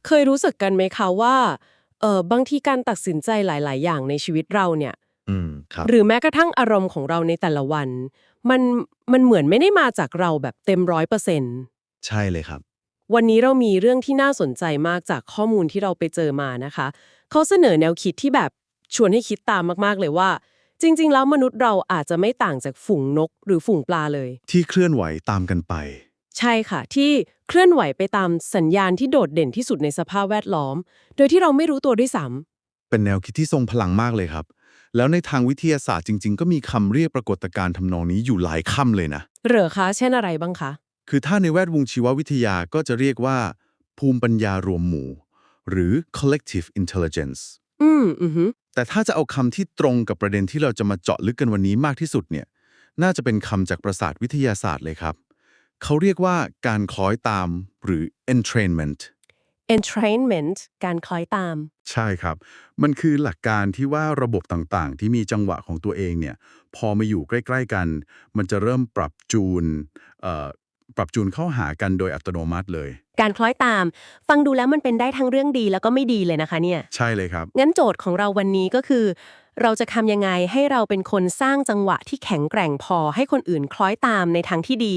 เคยรู้สึกกันไหมคะว่าบางทีการตัดสินใจหลายๆอย่างในชีวิตเราเนี่ยครับหรือแม้กระทั่งอารมณ์ของเราในแต่ละวันมันมันเหมือนไม่ได้มาจากเราแบบเต็ม100%ใช่เลยครับวันนี้เรามีเรื่องที่น่าสนใจมากจากข้อมูลที่เราไปเจอมานะคะเขาเสนอแนวคิดที่แบบชวนให้คิดตามมากๆเลยว่าจริงๆแล้วมนุษย์เราอาจจะไม่ต่างจากฝูงนกหรือฝูงปลาเลย ที่เคลื่อนไหวตามกันไปใช่ค่ะที่เคลื่อนไหวไปตามสัญญาณที่โดดเด่นที่สุดในสภาพแวดล้อมโดยที่เราไม่รู้ตัวด้วยซ้เป็นแนวคิดที่ทรงพลังมากเลยครับแล้วในทางวิทยาศาสตร์จริงๆก็มีคำเรียกปรากฏการณ์ทำนองนี้อยู่หลายคำเลยนะ ำเหรอคะเช่นอะไรบ้างคะคือถ้าในแวดวงชีววิทยาก็จะเรียกว่าภูมิปัญญารวมหมู่หรือ collective intelligence อือฮึแต่ถ้าจะเอาคำที่ตรงกับประเด็นที่เราจะมาเจาะลึกกันวันนี้มากที่สุดเนี่ยน่าจะเป็นคำจากประสาทวิทยาศาสตร์เลยครับเขาเรียกว่าการคล้อยตามหรือ entrainment entrainment การคล้อยตามใช่ครับมันคือหลักการที่ว่าระบบต่างๆที่มีจังหวะของตัวเองเนี่ยพอมาอยู่ใกล้ๆกันมันจะเริ่มเอ่อปรับจูนเข้าหากันโดยอัตโนมัติเลยการคล้อยตามฟังดูแล้วมันเป็นได้ทั้งเรื่องดีแล้วก็ไม่ดีเลยนะคะเนี่ยใช่เลยครับ งั้นโจทย์ของเราวันนี้ก็คือเราจะทำยังไงให้เราเป็นคนสร้างจังหวะที่แข็งแกร่งพอให้คนอื่นคล้อยตามในทางที่ดี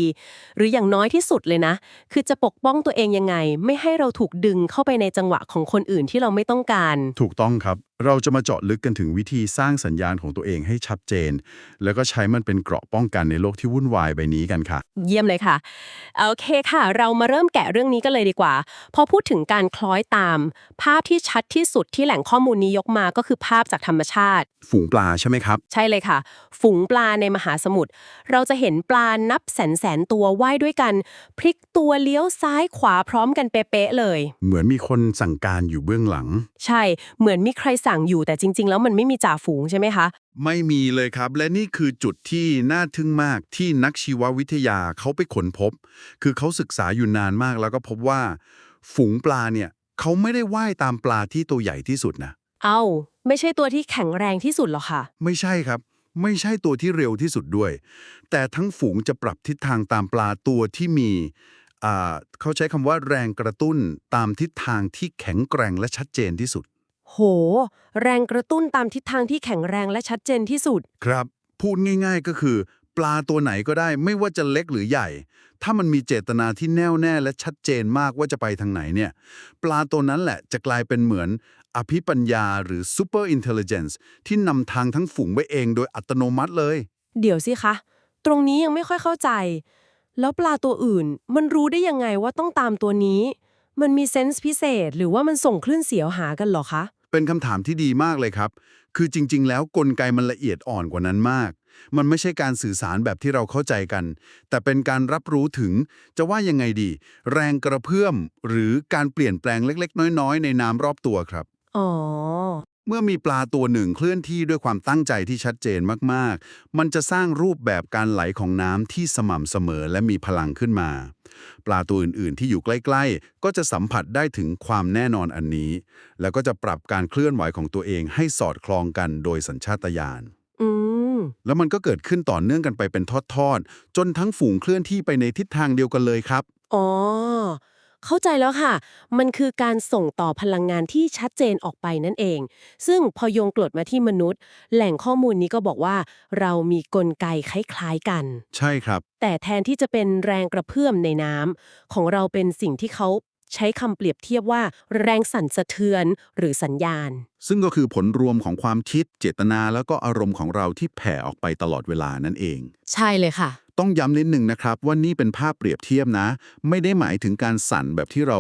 หรืออย่างน้อยที่สุดเลยนะคือจะปกป้องตัวเองยังไงไม่ให้เราถูกดึงเข้าไปในจังหวะของคนอื่นที่เราไม่ต้องการ ถูกต้องครับ เราจะมาเจาะลึกกันถึงวิธีสร้างสัญญาณของตัวเองให้ชัดเจน แล้วก็ใช้มันเป็นเกราะป้องกันในโลกที่วุ่นวายใบนี้กันค่ะ เยี่ยมเลยค่ะโอเคค่ะ เรามาเริ่มแกะเรื่องนี้กันเลยดีกว่าพอพูดถึงการคล้อยตามภาพที่ชัดที่สุดที่แหล่งข้อมูลนี้ยกมาก็คือภาพจากธรรมชาติฝูงปลาใช่ไหมครับ ใช่เลยค่ะฝูงปลาในมหาสมุทรเราจะเห็นปลานับแสนตัวว่ายด้วยกันพลิกตัวเลี้ยวซ้ายขวาพร้อมกันเป๊ะๆเลย เหมือนมีคนสั่งการอยู่เบื้องหลัง ใช่เหมือนมีใครสั่งอยู่แต่จริงๆแล้วมันไม่มีจ่าฝูงใช่ไหมคะไม่มีเลยครับ และนี่คือจุดที่น่าทึ่งมากที่นักชีววิทยาเขาไปค้นพบ คือเขาศึกษาอยู่นานมากแล้วก็พบว่า ฝูงปลาเนี่ยเขาไม่ได้ว่ายตามปลาที่ตัวใหญ่ที่สุดนะ เอาไม่ใช่ตัวที่แข็งแรงที่สุดหรอกค่ะไม่ใช่ครับ ไม่ใช่ตัวที่เร็วที่สุดด้วย แต่ทั้งฝูงจะปรับทิศทางตามปลาตัวที่มีเขาใช้คำว่าแรงกระตุ้นตามทิศทางที่แข็งแกร่งและชัดเจนที่สุด โหแรงกระตุ้นตามทิศทางที่แข็งแรงและชัดเจนที่สุดครับ พูดง่ายๆก็คือ ปลาตัวไหนก็ได้ไม่ว่าจะเล็กหรือใหญ่ ถ้ามันมีเจตนาที่แน่วแน่และชัดเจนมากว่าจะไปทางไหนเนี่ย ปลาตัวนั้นแหละจะกลายเป็นเหมือนอภิปัญญาหรือ super intelligence ที่นำทางทั้งฝูงไว้เองโดยอัตโนมัติเลย เดี๋ยวสิคะตรงนี้ยังไม่ค่อยเข้าใจแล้วปลาตัวอื่นมันรู้ได้ยังไงว่าต้องตามตัวนี้มันมีเซนส์พิเศษหรือว่ามันส่งคลื่นเสียวหากันเหรอคะเป็นคำถามที่ดีมากเลยครับ คือจริงๆ แล้วกลไกมันละเอียดอ่อนกว่านั้นมาก มันไม่ใช่การสื่อสารแบบที่เราเข้าใจกัน แต่เป็นการรับรู้ถึง จะว่ายังไงดี แรงกระเพื่อมหรือการเปลี่ยนแปลงเล็กๆ น้อยๆ ในน้ำรอบตัวครับ อ๋อเมื่อมีปลาตัวหนึ่งเคลื่อนที่ด้วยความตั้งใจที่ชัดเจนมากๆ มันจะสร้างรูปแบบการไหลของน้ำที่สม่ำเสมอและมีพลังขึ้นมา ปลาตัวอื่นๆ ที่อยู่ใกล้ๆ ก็จะสัมผัสได้ถึงความแน่นอนอันนี้ แล้วก็จะปรับการเคลื่อนไหวของตัวเองให้สอดคล้องกันโดยสัญชาตญาณ อืม แล้วมันก็เกิดขึ้นต่อเนื่องกันไปเป็นทอดๆ จนทั้งฝูงเคลื่อนที่ไปในทิศทางเดียวกันเลยครับ อ๋อเข้าใจแล้วค่ะมันคือการส่งต่อพลังงานที่ชัดเจนออกไปนั่นเองซึ่งพอโยงกลดมาที่มนุษย์แหล่งข้อมูลนี้ก็บอกว่าเรามีกลไกคล้ายๆกันใช่ครับ แต่แทนที่จะเป็นแรงกระเพื่อมในน้ำของเราเป็นสิ่งที่เขาใช้คำเปรียบเทียบว่าแรงสั่นสะเทือนหรือสัญญาณซึ่งก็คือผลรวมของความคิดเจตนาแล้วก็อารมณ์ของเราที่แผ่ออกไปตลอดเวลานั่นเอง ใช่เลยค่ะต้องย้ำนิดนึงนะครับว่านี่เป็นภาพเปรียบเทียบนะ ไม่ได้หมายถึงการสั่นแบบที่เรา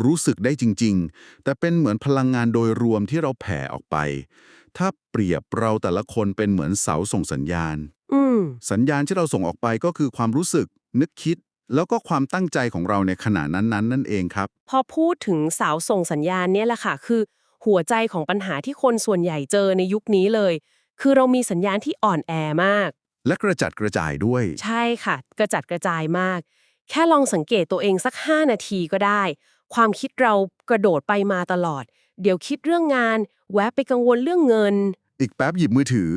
รู้สึกได้จริงๆ แต่เป็นเหมือนพลังงานโดยรวมที่เราแผ่ออกไป ถ้าเปรียบเราแต่ละคนเป็นเหมือนเสาส่งสัญญาณ อืมสัญญาณที่เราส่งออกไปก็คือความรู้สึกนึกคิด แล้วก็ความตั้งใจของเราในขณะนั้นๆนั่นเองครับ พอพูดถึงเสาวส่งสัญญาณเนี่ยแหละค่ะคือหัวใจของปัญหาที่คนส่วนใหญ่เจอในยุคนี้เลยคือเรามีสัญญาณที่อ่อนแอมาก และกระจัดกระจายด้วย ใช่ค่ะกระจัดกระจายมากแค่ลองสังเกตตัวเองสัก5นาทีก็ได้ความคิดเรากระโดดไปมาตลอดเดี๋ยวคิดเรื่องงานแวะไปกังวลเรื่องเงินอีกแป๊บหยิบมือถือ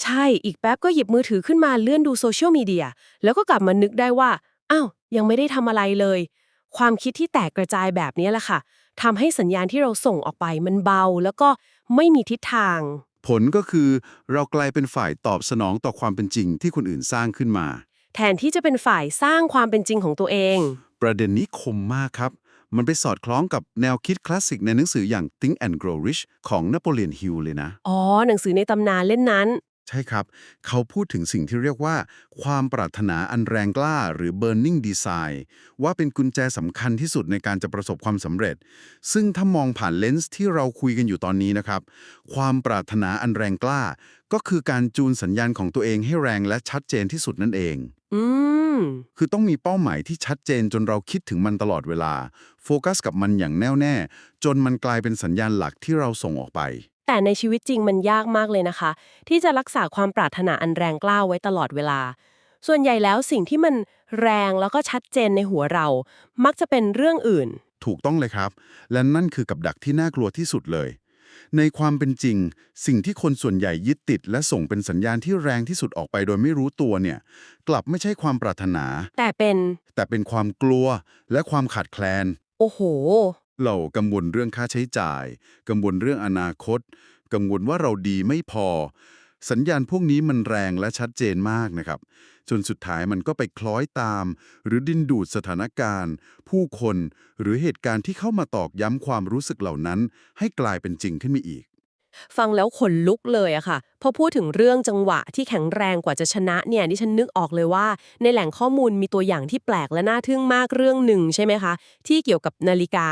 ใช่อีกแป๊บก็หยิบมือถือขึ้นมาเลื่อนดูโซเชียลมีเดียแล้วก็กลับมานึกได้ว่าอ้าวยังไม่ได้ทำอะไรเลยความคิดที่แตกกระจายแบบนี้แหละค่ะ ทำให้สัญญาณที่เราส่งออกไปมันเบาแล้วก็ไม่มีทิศทาง ผลก็คือเรากลายเป็นฝ่ายตอบสนองต่อความเป็นจริงที่คนอื่นสร้างขึ้นมา แทนที่จะเป็นฝ่ายสร้างความเป็นจริงของตัวเอง ประเด็นนี้คมมากครับ มันไปสอดคล้องกับแนวคิดคลาสสิกในหนังสืออย่าง Think and Grow Rich ของนโปเลียนฮิลเลยนะ อ๋อหนังสือในตำนานเล่นนั้น ใช่ครับ เขาพูดถึงสิ่งที่เรียกว่า ความปรารถนาอันแรงกล้าหรือ burning desire ว่าเป็นกุญแจสำคัญที่สุดในการจะประสบความสำเร็จ ซึ่งถ้ามองผ่านเลนส์ที่เราคุยกันอยู่ตอนนี้นะครับ ความปรารถนาอันแรงกล้า ก็คือการจูนสัญญาณของตัวเองให้แรงและชัดเจนที่สุดนั่นเอง อืม คือต้องมีเป้าหมายที่ชัดเจนจนเราคิดถึงมันตลอดเวลา โฟกัสกับมันอย่างแน่วแน่ จนมันกลายเป็นสัญญาณหลักที่เราส่งออกไป แต่ในชีวิตจริงมันยากมากเลยนะคะ ที่จะรักษาความปรารถนาอันแรงกล้าไว้ตลอดเวลา ส่วนใหญ่แล้วสิ่งที่มันแรงแล้วก็ชัดเจนในหัวเรา มักจะเป็นเรื่องอื่น ถูกต้องเลยครับ และนั่นคือกับดักที่น่ากลัวที่สุดเลย ในความเป็นจริง สิ่งที่คนส่วนใหญ่ยึดติดและส่งเป็นสัญญาณที่แรงที่สุดออกไปโดยไม่รู้ตัวเนี่ย กลับไม่ใช่ความปรารถนา แต่เป็น แต่เป็นความกลัวและความขาดแคลน โอ้โห เรากังวลเรื่องค่าใช้จ่าย กังวลเรื่องอนาคต กังวลว่าเราดีไม่พอ สัญญาณพวกนี้มันแรงและชัดเจนมากนะครับ จนสุดท้ายมันก็ไปคล้อยตาม หรือดึงดูดสถานการณ์ ผู้คนหรือเหตุการณ์ที่เข้ามาตอกย้ำความรู้สึกเหล่านั้น ให้กลายเป็นจริงขึ้นมาอีก ฟังแล้วขนลุกเลยอะค่ะพอพูดถึงเรื่องจังหวะที่แข็งแรงกว่าจะชนะเนี่ยดิฉันนึกออกเลยว่าในแหล่งข้อมูลมีตัวอย่างที่แปลกและน่าทึ่งมากเรื่องหนึ่งใช่ไหมคะที่เกี่ยวกับนาฬิกา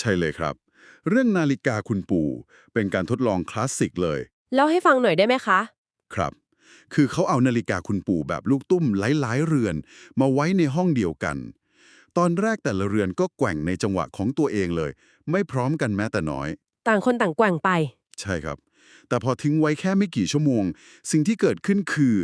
ใช่เลยครับ เรื่องนาฬิกาคุณปู่เป็นการทดลองคลาสสิกเลย เล่าให้ฟังหน่อยได้ไหมคะ ครับ คือเขาเอานาฬิกาคุณปู่แบบลูกตุ้มหลายๆเรือน มาไว้ในห้องเดียวกัน ตอนแรกแต่ละเรือนก็แกว่งในจังหวะของตัวเองเลย ไม่พร้อมกันแม้แต่น้อย ต่างคนต่างแกว่งไป ใช่ครับ แต่พอทิ้งไว้แค่ไม่กี่ชั่วโมง สิ่งที่เกิดขึ้นคือ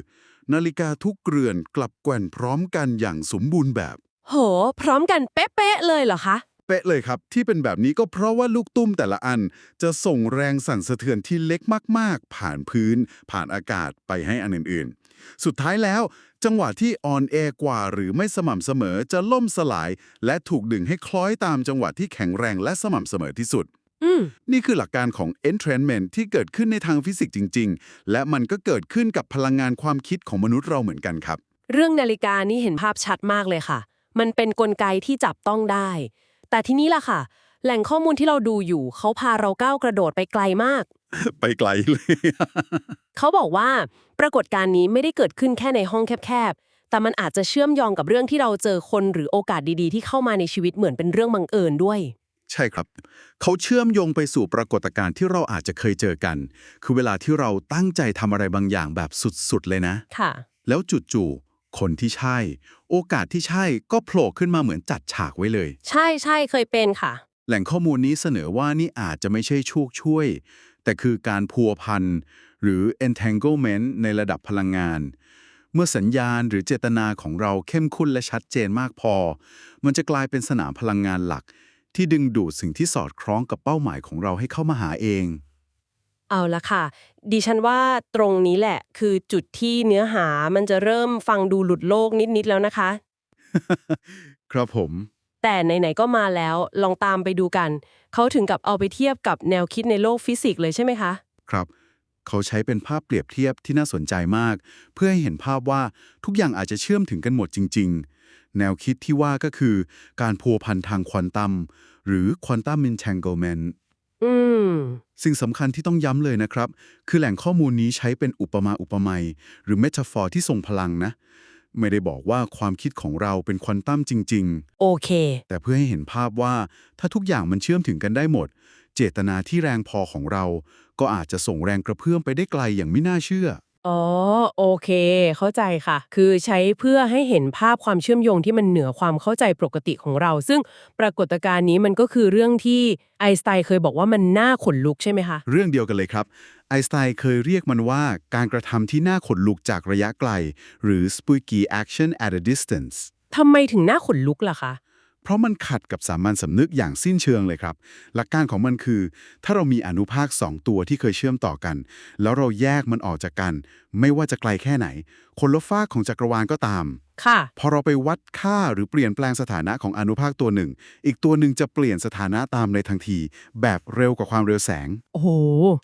นาฬิกาทุกเรือนกลับแกว่งพร้อมกันอย่างสมบูรณ์แบบ โห พร้อมกันเป๊ะๆเลยเหรอคะ เป๊ะเลยครับ ที่เป็นแบบนี้ก็เพราะว่าลูกตุ้มแต่ละอัน จะส่งแรงสั่นสะเทือนที่เล็กมากๆ ผ่านพื้น ผ่านอากาศไปให้อันอื่นๆ สุดท้ายแล้ว จังหวะที่อ่อนแอกว่าหรือไม่สม่ำเสมอจะล่มสลาย และถูกดึงให้คล้อยตามจังหวะที่แข็งแรงและสม่ำเสมอที่สุด อืม นี่คือหลักการของ entrainment ที่เกิดขึ้นในทางฟิสิกส์จริง ๆ และมันก็เกิดขึ้นกับพลังงานความคิดของมนุษย์เราเหมือนกันครับ เรื่องนาฬิกานี่เห็นภาพชัดมากเลยค่ะ มันเป็นกลไกที่จับต้องได้ แต่ทีนี้ล่ะค่ะ แหล่งข้อมูลที่เราดูอยู่เขาพาเราก้าวกระโดดไปไกลมาก ไปไกลเลย เขาบอกว่าปรากฏการณ์นี้ไม่ได้เกิดขึ้นแค่ในห้องแคบๆ แต่มันอาจจะเชื่อมโยงกับเรื่องที่เราเจอคนหรือโอกาสดีๆ ที่เข้ามาในชีวิตเหมือนเป็นเรื่องบังเอิญด้วย ใช่ครับ เขาเชื่อมโยงไปสู่ปรากฏการณ์ที่เราอาจจะเคยเจอกัน คือเวลาที่เราตั้งใจทำอะไรบางอย่างแบบสุดๆเลยนะ ค่ะ แล้วจู่ๆคนที่ใช่ โอกาสที่ใช่ก็โผล่ขึ้นมาเหมือนจัดฉากไว้เลย ใช่เคยเป็นค่ะ แหล่งข้อมูลนี้เสนอว่านี่อาจจะไม่ใช่โชคช่วย แต่คือการพัวพันหรือ entanglement ในระดับพลังงาน เมื่อสัญญาณหรือเจตนาของเราเข้มข้นและชัดเจนมากพอ มันจะกลายเป็นสนามพลังงานหลัก ที่ดึงดูดสิ่งที่สอดคล้องกับเป้าหมายของเราให้เข้ามาหาเอง เอาละค่ะ ดิฉันว่าตรงนี้แหละ คือจุดที่เนื้อหามันจะเริ่มฟังดูหลุดโลกนิดๆแล้วนะคะ ครับผม แต่ไหนๆก็มาแล้วลองตามไปดูกัน เขาถึงกับเอาไปเทียบกับแนวคิดในโลกฟิสิกส์เลยใช่ไหมคะ ครับ เขาใช้เป็นภาพเปรียบเทียบที่น่าสนใจมาก เพื่อให้เห็นภาพว่าทุกอย่างอาจจะเชื่อมถึงกันหมดจริง ๆ แนวคิดที่ว่าก็คือการพัวพันทางควอนตัมหรือ quantum entanglement อืม สิ่งสำคัญที่ต้องย้ำเลยนะครับ คือแหล่งข้อมูลนี้ใช้เป็นอุปมาอุปไมยหรือเมตาฟอร์ที่ทรงพลังนะ ไม่ได้บอกว่าความคิดของเราเป็นควอนตัมจริง โอเค ๆ แต่เพื่อให้เห็นภาพว่าถ้าทุกอย่างมันเชื่อมถึงกันได้หมด เจตนาที่แรงพอของเรา ก็อาจจะส่งแรงกระเพื่อมไปได้ไกลอย่างไม่น่าเชื่อ อ๋อ โอเค เข้าใจค่ะ คือใช้เพื่อให้เห็นภาพความเชื่อมโยงที่มันเหนือความเข้าใจปกติของเรา ซึ่งปรากฏการณ์นี้มันก็คือเรื่องที่ไอน์สไตน์เคยบอกว่ามันน่าขนลุกใช่ไหมคะ เรื่องเดียวกันเลยครับ ไอน์สไตน์เคยเรียกมันว่าการกระทำที่น่าขนลุกจากระยะไกล หรือ spooky action at a distance ทำไมถึงน่าขนลุกล่ะคะ เพราะมันขัดกับสามัญสำนึกอย่างสิ้นเชิงเลยครับหลักการของมันคือถ้าเรามีอนุภาค2ตัวที่เคยเชื่อมต่อกันแล้วเราแยกมันออกจากกันไม่ว่าจะไกลแค่ไหนคนละฝากของจักรวาลก็ตามค่ะ พอเราไปวัดค่าหรือเปลี่ยนแปลงสถานะของอนุภาคตัวหนึ่งอีกตัวหนึ่งจะเปลี่ยนสถานะตามในทันทีแบบเร็วกว่าความเร็วแสงโอ้โห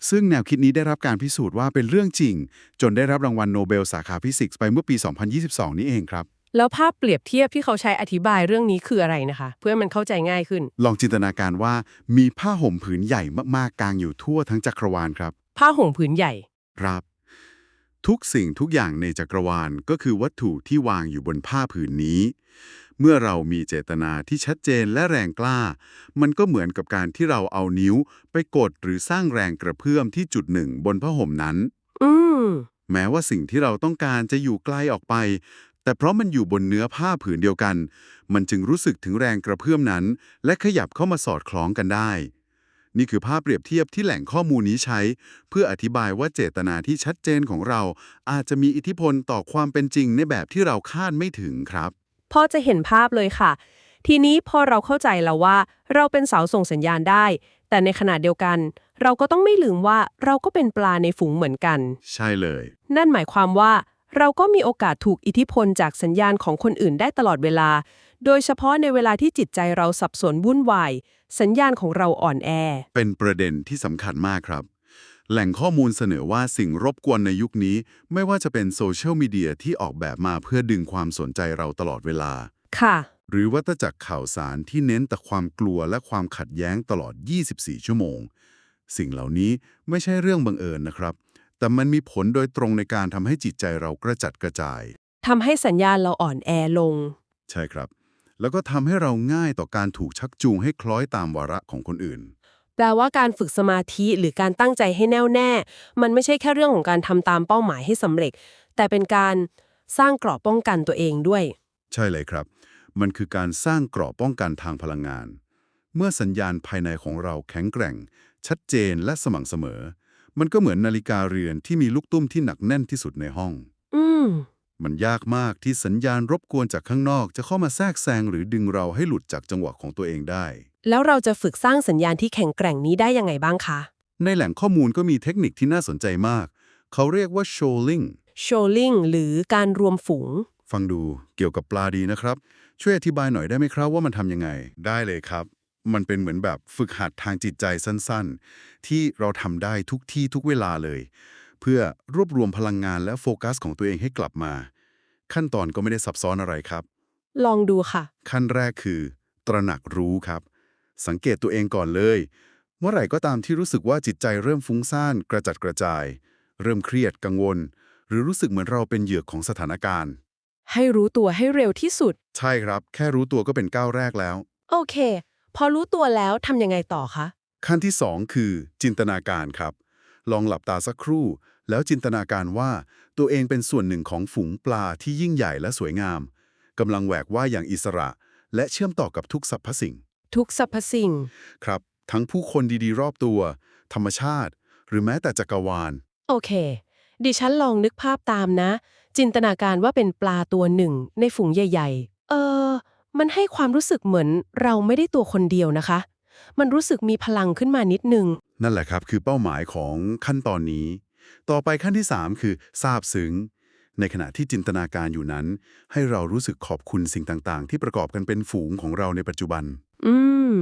ซึ่งแนวคิดนี้ได้รับการพิสูจน์ว่าเป็นเรื่องจริงจนได้รับรางวัลโนเบลสาขาฟิสิกส์ไปเมื่อปี 2022 นี้เองครับ แล้วภาพเปรียบเทียบที่เขาใช้อธิบายเรื่องนี้คืออะไรนะคะ เพื่อให้มันเข้าใจง่ายขึ้น ลองจินตนาการว่ามีผ้าห่มผืนใหญ่มากๆกางอยู่ทั่วทั้งจักรวาลครับผ้าห่มผืนใหญ่ ครับทุกสิ่งทุกอย่างในจักรวาลก็คือวัตถุที่วางอยู่บนผ้าผืนนี้ เมื่อเรามีเจตนาที่ชัดเจนและแรงกล้า มันก็เหมือนกับการที่เราเอานิ้วไปกดหรือสร้างแรงกระเพื่อมที่จุดหนึ่งบนผ้าห่มนั้น อืม แม้ว่าสิ่งที่เราต้องการจะอยู่ไกลออกไป แต่เพราะมันอยู่บนเนื้อผ้าผืนเดียวกัน มันจึงรู้สึกถึงแรงกระเพื่อมนั้น และขยับเข้ามาสอดคล้องกันได้ นี่คือภาพเปรียบเทียบที่แหล่งข้อมูลนี้ใช้ เพื่ออธิบายว่าเจตนาที่ชัดเจนของเรา อาจจะมีอิทธิพลต่อความเป็นจริงในแบบที่เราคาดไม่ถึงครับ พอจะเห็นภาพเลยค่ะ ทีนี้พอเราเข้าใจแล้วว่าเราเป็นเสาส่งสัญญาณได้ แต่ในขณะเดียวกัน เราก็ต้องไม่ลืมว่าเราก็เป็นปลาในฝูงเหมือนกัน ใช่เลย นั่นหมายความว่าเราก็มีโอกาสถูกอิทธิพลจากสัญญาณของคนอื่นได้ตลอดเวลา โดยเฉพาะในเวลาที่จิตใจเราสับสนวุ่นวาย สัญญาณของเราอ่อนแอ เป็นประเด็นที่สำคัญมากครับ แหล่งข้อมูลเสนอว่าสิ่งรบกวนในยุคนี้ ไม่ว่าจะเป็นโซเชียลมีเดียที่ออกแบบมาเพื่อดึงความสนใจเราตลอดเวลา ค่ะ หรือวัฏจักรข่าวสารที่เน้นแต่ความกลัวและความขัดแย้งตลอด 24 ชั่วโมง สิ่งเหล่านี้ไม่ใช่เรื่องบังเอิญนะครับ แต่มันมีผลโดยตรงในการทำให้จิตใจเรากระจัดกระจาย ทำให้สัญญาณเราอ่อนแอลง ใช่ครับ แล้วก็ทำให้เราง่ายต่อการถูกชักจูงให้คล้อยตามวาระของคนอื่น แปลว่าการฝึกสมาธิหรือการตั้งใจให้แน่วแน่ มันไม่ใช่แค่เรื่องของการทำตามเป้าหมายให้สำเร็จ แต่เป็นการสร้างเกราะป้องกันตัวเองด้วย ใช่เลยครับ มันคือการสร้างเกราะป้องกันทางพลังงาน เมื่อสัญญาณภายในของเราแข็งแกร่ง ชัดเจนและสม่ำเสมอ มันก็เหมือนนาฬิกาเรือนที่มีลูกตุ้มที่หนักแน่นที่สุดในห้อง อืม มันยากมากที่สัญญาณรบกวนจากข้างนอกจะเข้ามาแทรกแซงหรือดึงเราให้หลุดจากจังหวะของตัวเองได้ แล้วเราจะฝึกสร้างสัญญาณที่แข็งแกร่งนี้ได้ยังไงบ้างคะ ในแหล่งข้อมูลก็มีเทคนิคที่น่าสนใจมาก เขาเรียกว่า shoaling shoaling หรือการรวมฝูง ฟังดูเกี่ยวกับปลาดีนะครับ ช่วยอธิบายหน่อยได้ไหมครับว่ามันทำยังไง ได้เลยครับ มันเป็นเหมือนแบบฝึกหัดทางจิตใจสั้นๆ ที่เราทำได้ทุกที่ทุกเวลาเลย เพื่อรวบรวมพลังงานและโฟกัสของตัวเองให้กลับมา ขั้นตอนก็ไม่ได้ซับซ้อนอะไรครับ ลองดูค่ะ ขั้นแรกคือ ตระหนักรู้ครับ สังเกตตัวเองก่อนเลย เมื่อไหร่ก็ตามที่รู้สึกว่าจิตใจเริ่มฟุ้งซ่านกระจัดกระจาย เริ่มเครียดกังวล หรือรู้สึกเหมือนเราเป็นเหยื่อของสถานการณ์ ให้รู้ตัวให้เร็วที่สุด ใช่ครับ แค่รู้ตัวก็เป็นก้าวแรกแล้ว โอเค พอรู้ตัวแล้วทำยังไงต่อคะ ขั้นที่ 2 คือ จินตนาการครับ ลองหลับตาสักครู่ แล้วจินตนาการว่าตัวเองเป็นส่วนหนึ่งของฝูงปลาที่ยิ่งใหญ่และสวยงามกำลังแหวกว่ายอย่างอิสระ และเชื่อมต่อกับทุกสรรพสิ่ง ทุกสรรพสิ่ง ครับ ทั้งผู้คนดีๆรอบตัว ธรรมชาติ หรือแม้แต่จักรวาล โอเค ดิฉันลองนึกภาพตามนะ จินตนาการว่าเป็นปลาตัวหนึ่งในฝูงใหญ่ๆ มันให้ความรู้สึกเหมือนเราไม่ได้ตัวคนเดียวนะคะ มันรู้สึกมีพลังขึ้นมานิดนึง นั่นแหละครับคือเป้าหมายของขั้นตอนนี้ ต่อไปขั้นที่ 3 คือซาบซึ้ง ในขณะที่จินตนาการอยู่นั้น ให้เรารู้สึกขอบคุณสิ่งต่างๆ ที่ประกอบกันเป็นฝูงของเราในปัจจุบัน อืม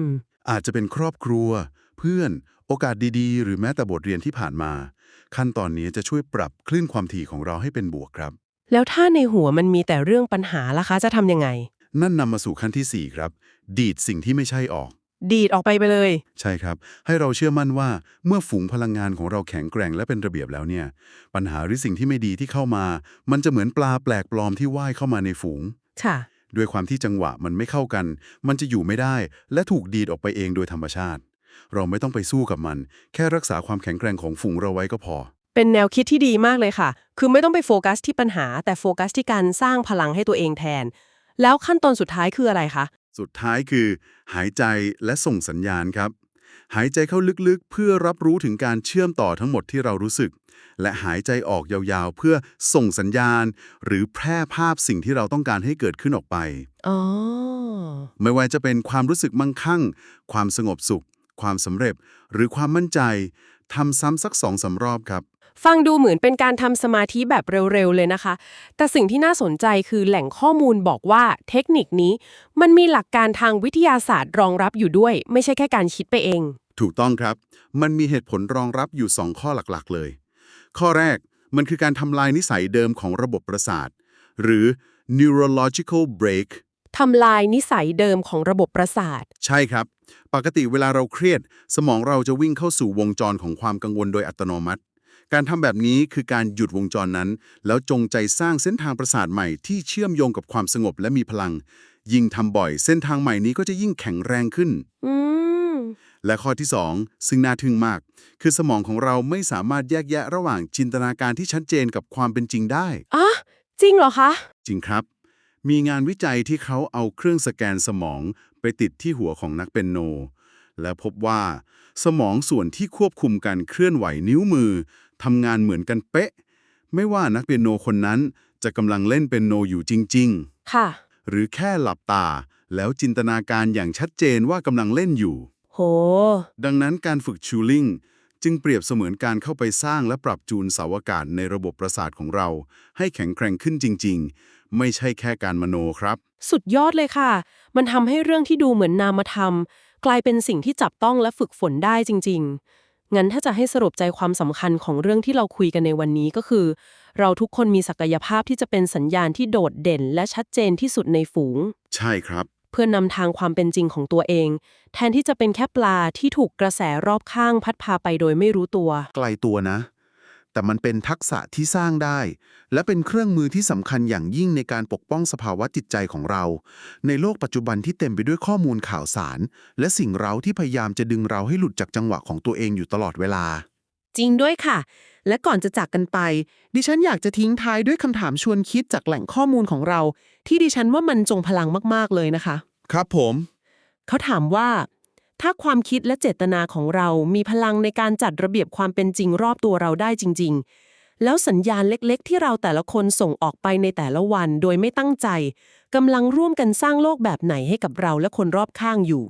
อาจจะเป็นครอบครัว เพื่อน โอกาสดีๆ หรือแม้แต่บทเรียนที่ผ่านมา ขั้นตอนนี้จะช่วยปรับคลื่นความถี่ของเราให้เป็นบวกครับ แล้วถ้าในหัวมันมีแต่เรื่องปัญหาล่ะคะ จะทำยังไง นั่นนำมาสู่ขั้นที่ 4 ครับ ดีดสิ่งที่ไม่ใช่ออก ดีดออกไปเลย ใช่ครับ ให้เราเชื่อมั่นว่าเมื่อฝูงพลังงานของเราแข็งแกร่งและเป็นระเบียบแล้วเนี่ย ปัญหาหรือสิ่งที่ไม่ดีที่เข้ามา มันจะเหมือนปลาแปลกปลอมที่ว่ายเข้ามาในฝูง ค่ะ ด้วยความที่จังหวะมันไม่เข้ากัน มันจะอยู่ไม่ได้ และถูกดีดออกไปเองโดยธรรมชาติ เราไม่ต้องไปสู้กับมัน แค่รักษาความแข็งแกร่งของฝูงเราไว้ก็พอ เป็นแนวคิดที่ดีมากเลยค่ะ คือไม่ต้องไปโฟกัสที่ปัญหา แต่โฟกัสที่การสร้างพลังให้ตัวเองแทน แล้วขั้นตอนสุดท้ายคืออะไรคะ สุดท้ายคือ หายใจและส่งสัญญาณครับ หายใจเข้าลึกๆเพื่อรับรู้ถึงการเชื่อมต่อทั้งหมดที่เรารู้สึกและหายใจออกยาวๆเพื่อส่งสัญญาณหรือแพร่ภาพสิ่งที่เราต้องการให้เกิดขึ้นออกไปอ๋อ ไม่ว่าจะเป็นความรู้สึกมั่งคั่งความสงบสุขความสำเร็จหรือความมั่นใจทำซ้ำสัก2-3 รอบครับฟังดูเหมือนเป็นการทำสมาธิแบบเร็วๆเลยนะคะ แต่สิ่งที่น่าสนใจคือแหล่งข้อมูลบอกว่าเทคนิคนี้มันมีหลักการทางวิทยาศาสตร์รองรับอยู่ด้วย ไม่ใช่แค่การคิดไปเอง ถูกต้องครับมันมีเหตุผลรองรับอยู่2ข้อหลักๆเลยข้อแรกมันคือการทำลายนิสัยเดิมของระบบประสาทหรือ neurological break ทำลายนิสัยเดิมของระบบประสาท ใช่ครับปกติเวลาเราเครียดสมองเราจะวิ่งเข้าสู่วงจรของความกังวลโดยอัตโนมัติการทำแบบนี้คือการหยุดวงจรนั้นแล้วจงใจสร้างเส้นทางประสาทใหม่ที่เชื่อมโยงกับความสงบและมีพลังยิ่งทำบ่อยเส้นทางใหม่นี้ก็จะยิ่งแข็งแรงขึ้นอืม และข้อที่2ซึ่งน่าทึ่งมากคือสมองของเราไม่สามารถแยกแยะระหว่างจินตนาการที่ชัดเจนกับความเป็นจริงได้อ่ะ จริงเหรอคะ จริงครับมีงานวิจัยที่เขาเอาเครื่องสแกนสมองไปติดที่หัวของนักเปียโนและพบว่าสมองส่วนที่ควบคุมการเคลื่อนไหวนิ้วมือทำงานเหมือนกันเป๊ะไม่ว่านักเปียโนคนนั้นจะกำลังเล่นเปียโนอยู่จริงค่ะ ๆหรือแค่หลับตาแล้วจินตนาการอย่างชัดเจนว่ากำลังเล่นอยู่โห ดังนั้นการฝึกชูลิงจึงเปรียบเสมือนการเข้าไปสร้างและปรับจูนเสาอากาศในระบบประสาทของเราให้แข็งแกร่งขึ้นจริงๆไม่ใช่แค่การมโนครับสุดยอดเลยค่ะ มันทำให้เรื่องที่ดูเหมือนนามธรรมกลายเป็นสิ่งที่จับต้องและฝึกฝนได้จริงๆ งั้นถ้าจะให้สรุปใจความสำคัญของเรื่องที่เราคุยกันในวันนี้ก็คือ เราทุกคนมีศักยภาพที่จะเป็นสัญญาณที่โดดเด่นและชัดเจนที่สุดในฝูง ใช่ครับเพื่อนำทางความเป็นจริงของตัวเอง แทนที่จะเป็นแค่ปลาที่ถูกกระแสรอบข้างพัดพาไปโดยไม่รู้ตัว ไกลตัวนะ แต่มันเป็นทักษะที่สร้างได้ และเป็นเครื่องมือที่สำคัญอย่างยิ่งในการปกป้องสภาวะจิตใจของเรา ในโลกปัจจุบันที่เต็มไปด้วยข้อมูลข่าวสาร และสิ่งเร้าที่พยายามจะดึงเราให้หลุดจากจังหวะของตัวเองอยู่ตลอดเวลา จริงด้วยค่ะ และก่อนจะจากกันไป ดิฉันอยากจะทิ้งท้ายด้วยคำถามชวนคิดจากแหล่งข้อมูลของเรา ที่ดิฉันว่ามันจงพลังมากๆเลยนะคะ ครับผม เขาถามว่า ถ้าความคิดและเจตนาของเรามีพลังในการจัดระเบียบความเป็นจริงรอบตัวเราได้จริงๆ แล้วสัญญาณเล็กๆ ที่เราแต่ละคนส่งออกไปในแต่ละวันโดยไม่ตั้งใจกำลังร่วมกันสร้างโลกแบบไหนให้กับเราและคนรอบข้างอยู่